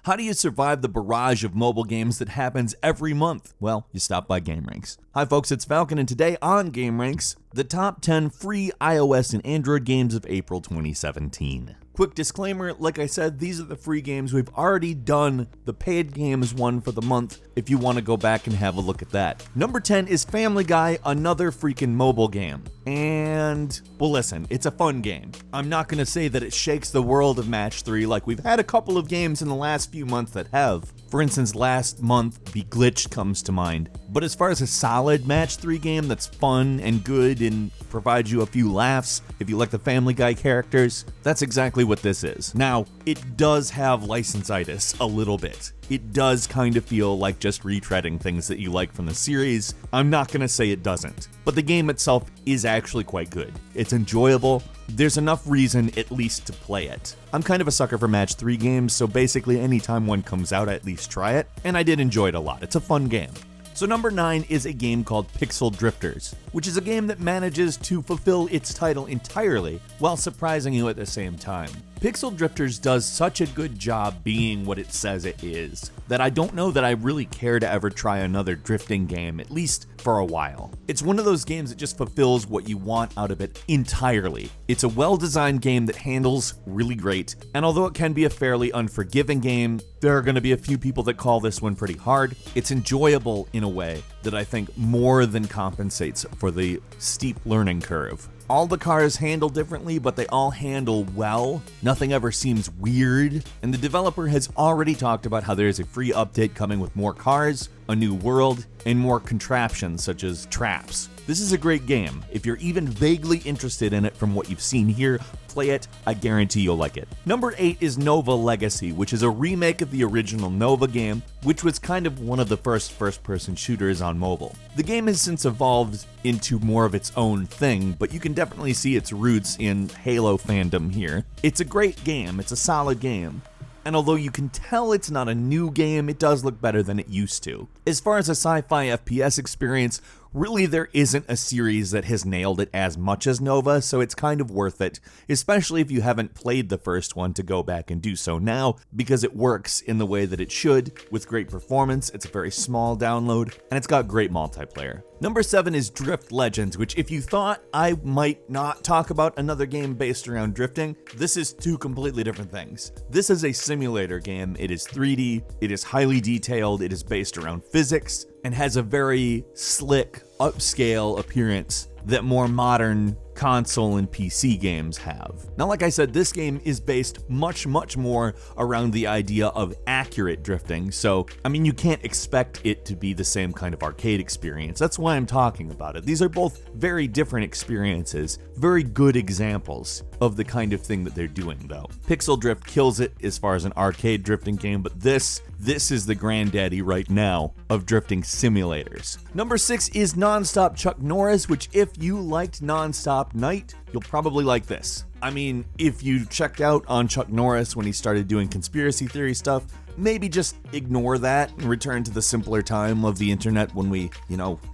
How do you survive the barrage of mobile games that happens every month? Well, you stop by gameranx. Hi folks, it's Falcon, and today on gameranx, the top 10 free iOS and Android games of April 2017. Quick disclaimer, like I said, these are the free games. We've already done the paid games one for the month if you want to go back and have a look at that. Number 10 is Family Guy, another freaking mobile game. And, well listen, it's a fun game. I'm not going to say that it shakes the world of Match 3 like we've had a couple of games in the last few months that have. For instance, last month, Be Glitched comes to mind. But as far as a solid Match 3 game that's fun and good and provides you a few laughs, if you like the Family Guy characters, that's exactly what this is. Now, it does have license-itis a little bit. It does kind of feel like just retreading things that you like from the series. I'm not going to say it doesn't, but the game itself is actually quite good. It's enjoyable. There's enough reason at least to play it. I'm kind of a sucker for Match 3 games, so basically anytime one comes out, I at least try it, and I did enjoy it a lot. It's a fun game. So number 9 is a game called Pixel Drifters, which is a game that manages to fulfill its title entirely while surprising you at the same time. Pixel Drifters does such a good job being what it says it is that I don't know that I really care to ever try another drifting game, at least for a while. It's one of those games that just fulfills what you want out of it entirely. It's a well-designed game that handles really great, and although it can be a fairly unforgiving game, there are going to be a few people that call this one pretty hard. It's enjoyable in a way that I think more than compensates for the steep learning curve. All the cars handle differently, but they all handle well. Nothing ever seems weird. And the developer has already talked about how there's a free update coming with more cars, a new world, and more contraptions such as traps. This is a great game. If you're even vaguely interested in it from what you've seen here, play it. I guarantee you'll like it. Number 8 is N.O.V.A. Legacy, which is a remake of the original N.O.V.A. game, which was kind of one of the first first-person shooters on mobile. The game has since evolved into more of its own thing, but you can definitely see its roots in Halo fandom here. It's a great game. It's a solid game. And although you can tell it's not a new game, it does look better than it used to. As far as a sci-fi FPS experience, really there isn't a series that has nailed it as much as N.O.V.A., so it's kind of worth it, especially if you haven't played the first one, to go back and do so now, because it works in the way that it should, with great performance. It's a very small download, and it's got great multiplayer. Number 7 is Drift Legends, which if you thought I might not talk about another game based around drifting, this is two completely different things. This is a simulator game. It is 3D, it is highly detailed, it is based around physics, and has a very slick, upscale appearance that more modern console and PC games have. Now, like I said, this game is based much more around the idea of accurate drifting, so, I mean, you can't expect it to be the same kind of arcade experience. That's why I'm talking about it. These are both very different experiences, very good examples of the kind of thing that they're doing, though. Pixel Drift kills it as far as an arcade drifting game, but this is the granddaddy right now of drifting simulators. Number 6 is Nonstop Chuck Norris, which if you liked Nonstop Night, you'll probably like this. I mean, if you checked out on Chuck Norris when he started doing conspiracy theory stuff, maybe just ignore that and return to the simpler time of the internet when we,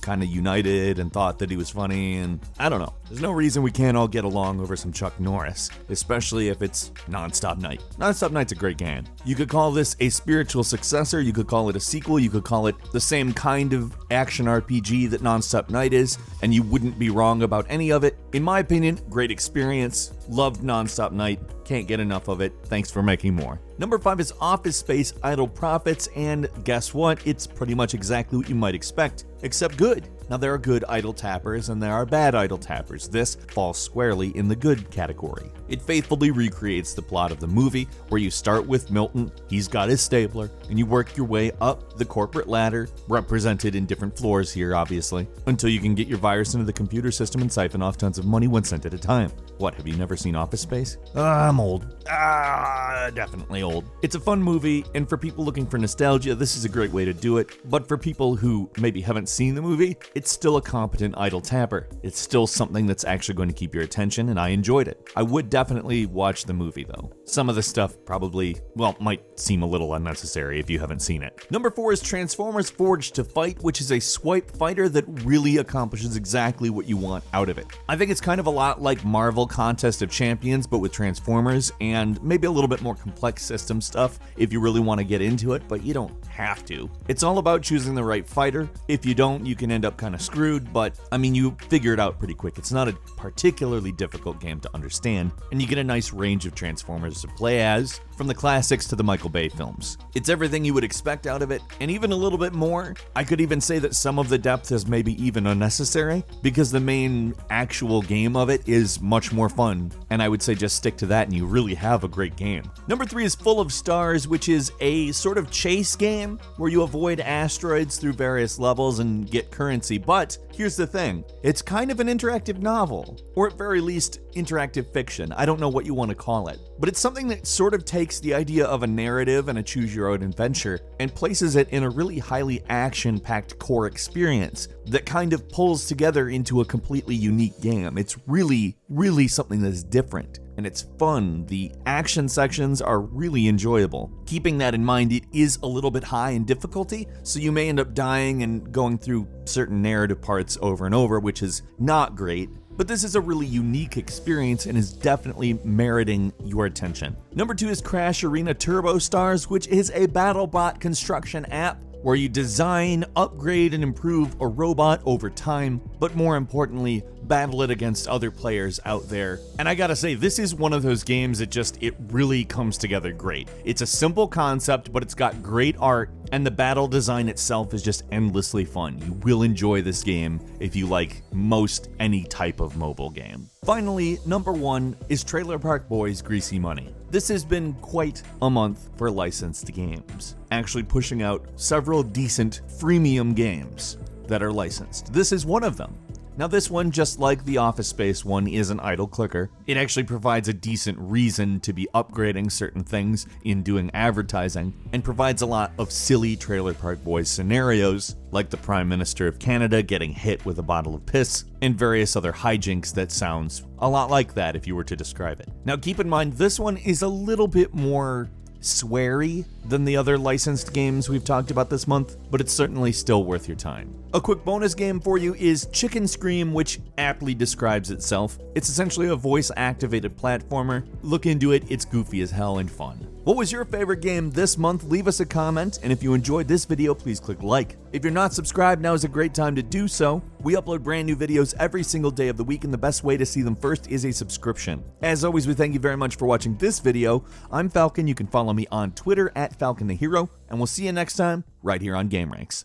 kind of united and thought that he was funny, and I don't know. There's no reason we can't all get along over some Chuck Norris, especially if it's Nonstop Night. Nonstop Night's a great game. You could call this a spiritual successor, you could call it a sequel, you could call it the same kind of action RPG that Nonstop Night is, and you wouldn't be wrong about any of it. In my opinion, great experience. Loved Nonstop Night. Can't get enough of it. Thanks for making more. Number 5 is Office Space Idle Profits, and guess what? It's pretty much exactly what you might expect, except good. Now, there are good idle tappers and there are bad idle tappers. This falls squarely in the good category. It faithfully recreates the plot of the movie, where you start with Milton, he's got his stapler, and you work your way up the corporate ladder, represented in different floors here, obviously, until you can get your virus into the computer system and siphon off tons of money 1 cent at a time. What, have you never seen Office Space? I'm old. Definitely old. It's a fun movie, and for people looking for nostalgia, this is a great way to do it, but for people who maybe haven't seen the movie, it's still a competent idle tapper. It's still something that's actually going to keep your attention, and I enjoyed it. I would definitely watch the movie though. Some of the stuff probably, well, might seem a little unnecessary if you haven't seen it. Number 4 is Transformers Forged to Fight, which is a swipe fighter that really accomplishes exactly what you want out of it. I think it's kind of a lot like Marvel Contest of Champions, but with Transformers, and maybe a little bit more complex system stuff if you really want to get into it, but you don't have to. It's all about choosing the right fighter. If you don't, you can end up kind of screwed, but I mean, you figure it out pretty quick. It's not a particularly difficult game to understand, and you get a nice range of Transformers to play as, from the classics to the Michael Bay films. It's everything you would expect out of it, and even a little bit more. I could even say that some of the depth is maybe even unnecessary, because the main actual game of it is much more fun, and I would say just stick to that and you really have a great game. Number 3 is Full of Stars, which is a sort of chase game where you avoid asteroids through various levels and get currency, but here's the thing, it's kind of an interactive novel, or at very least interactive fiction. I don't know what you want to call it, but it's something that sort of takes the idea of a narrative and a choose your own adventure and places it in a really highly action-packed core experience that kind of pulls together into a completely unique game. It's really, really something that's different. And it's fun. The action sections are really enjoyable. Keeping that in mind, it is a little bit high in difficulty, so you may end up dying and going through certain narrative parts over and over, which is not great. But this is a really unique experience and is definitely meriting your attention. Number 2 is Crash Arena Turbo Stars, which is a BattleBot construction app where you design, upgrade, and improve a robot over time, but more importantly, battle it against other players out there. And I gotta say, this is one of those games that it really comes together great. It's a simple concept, but it's got great art, and the battle design itself is just endlessly fun. You will enjoy this game if you like most any type of mobile game. Finally, number 1 is Trailer Park Boys Greasy Money. This has been quite a month for licensed games, actually pushing out several decent freemium games that are licensed. This is one of them. Now this one, just like the Office Space one, is an idle clicker. It actually provides a decent reason to be upgrading certain things in doing advertising, and provides a lot of silly Trailer Park Boys scenarios, like the Prime Minister of Canada getting hit with a bottle of piss, and various other hijinks that sounds a lot like that if you were to describe it. Now keep in mind, this one is a little bit more sweary than the other licensed games we've talked about this month, but it's certainly still worth your time. A quick bonus game for you is Chicken Scream, which aptly describes itself. It's essentially a voice-activated platformer. Look into it, it's goofy as hell and fun. What was your favorite game this month? Leave us a comment, and if you enjoyed this video, please click like. If you're not subscribed, now is a great time to do so. We upload brand new videos every single day of the week, and the best way to see them first is a subscription. As always, we thank you very much for watching this video. I'm Falcon. You can follow me on Twitter at Falcon the Hero, and we'll see you next time right here on gameranx.